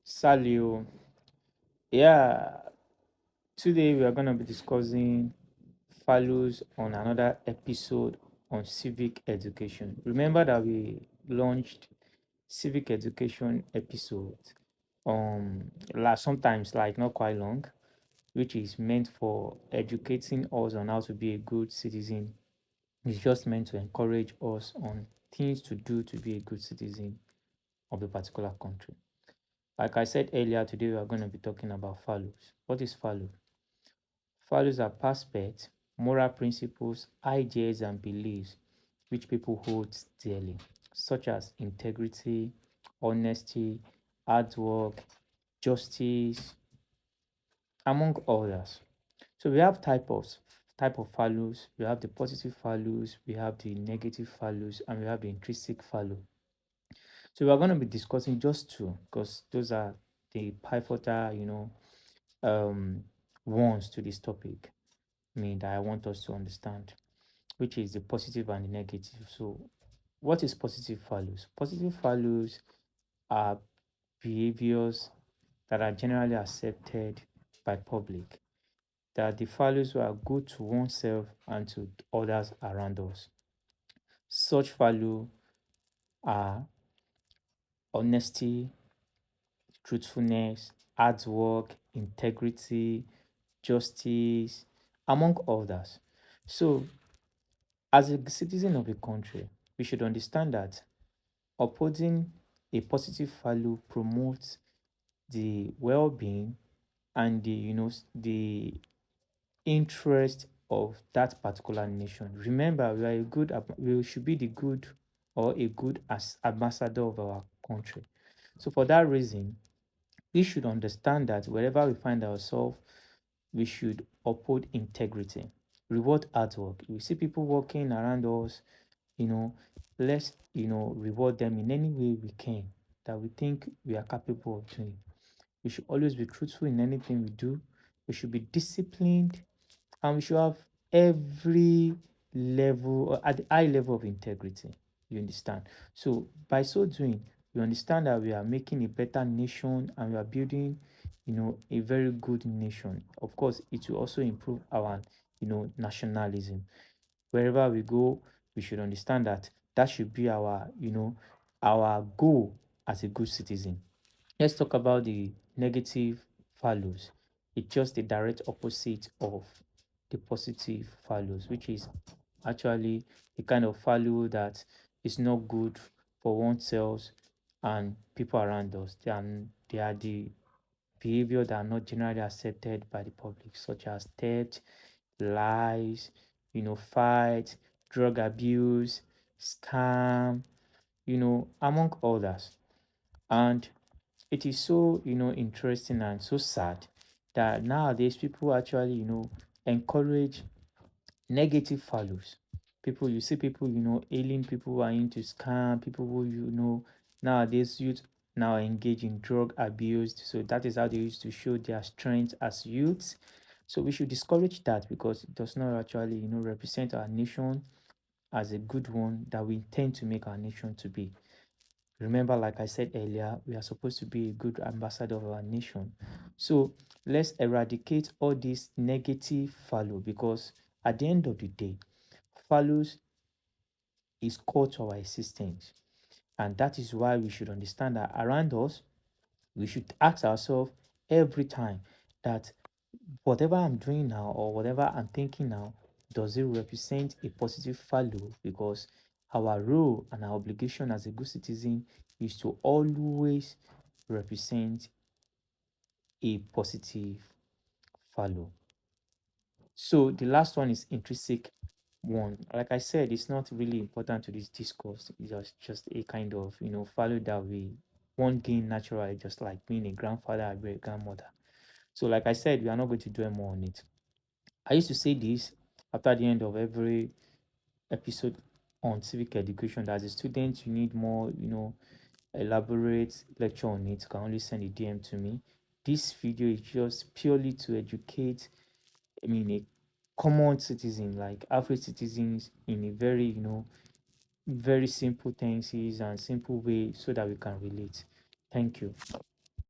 Salio. Yeah, today we are going to be discussing values on another episode on civic education. Remember that we launched civic education episode last sometimes like not quite long, which is meant for educating us on how to be a good citizen. It's just meant to encourage us on things to do to be a good citizen of a particular country. Like I said earlier, today we are going to be talking about values. What is value? Values are perspectives, moral principles, ideas, and beliefs which people hold dearly, such as integrity, honesty, hard work, justice, among others. So we have type of values. We have the positive values, we have the negative values, and we have the intrinsic value. So we are going to be discussing just two because those are the pivotal, um, ones to this topic. I mean that I want us to understand, which is the positive and the negative. So, what is positive values? Positive values are behaviors that are generally accepted by public. That the values are good to oneself and to others around us. Such value are honesty, truthfulness, hard work, integrity, justice, among others. So, as a citizen of a country, we should understand that upholding a positive value promotes the well-being and the interest of that particular nation. Remember, we should be the good or a good as ambassador of our country. So for that reason, we should understand that wherever we find ourselves, we should uphold integrity, reward hard work. We see people working around us, you know, let's reward them in any way we can that we think we are capable of doing. We should always be truthful in anything we do. We should be disciplined, and we should have every level or at the high level of integrity. You understand? So by so doing, we understand that we are making a better nation and we are building, a very good nation. Of course, it will also improve our, nationalism. Wherever we go, we should understand that that should be our goal as a good citizen. Let's talk about the negative values. It's just the direct opposite of the positive values, which is actually the kind of value that is not good for oneself and people around us. They are the behavior that are not generally accepted by the public, such as theft, lies, fight, drug abuse, scam, among others. And it is so interesting and so sad that nowadays people actually encourage negative values. People, you see people, alien people who are into scam, people who nowadays youth now engage in drug abuse. So that is how they used to show their strength as youths. So we should discourage that because it does not actually represent our nation as a good one that we intend to make our nation to be. Remember, like I said earlier, we are supposed to be a good ambassador of our nation. So let's eradicate all this negative value because at the end of the day, values is core to our existence. And that is why we should understand that around us, we should ask ourselves every time that whatever I'm doing now or whatever I'm thinking now, does it represent a positive value? Because our role and our obligation as a good citizen is to always represent a positive value. So the last one is intrinsic one. Like I said, it's not really important to this discourse. It's just a kind of value that we won't gain naturally, just like being a grandfather or a grandmother. So like I said, we are not going to dwell more on it. I used to say this after the end of every episode on civic education that as a student you need more, elaborate lecture on it. You can only send a DM to me. This video is just purely to educate, I mean, a common citizen, like average citizens, in a very, very simple tenses and simple way so that we can relate. Thank you.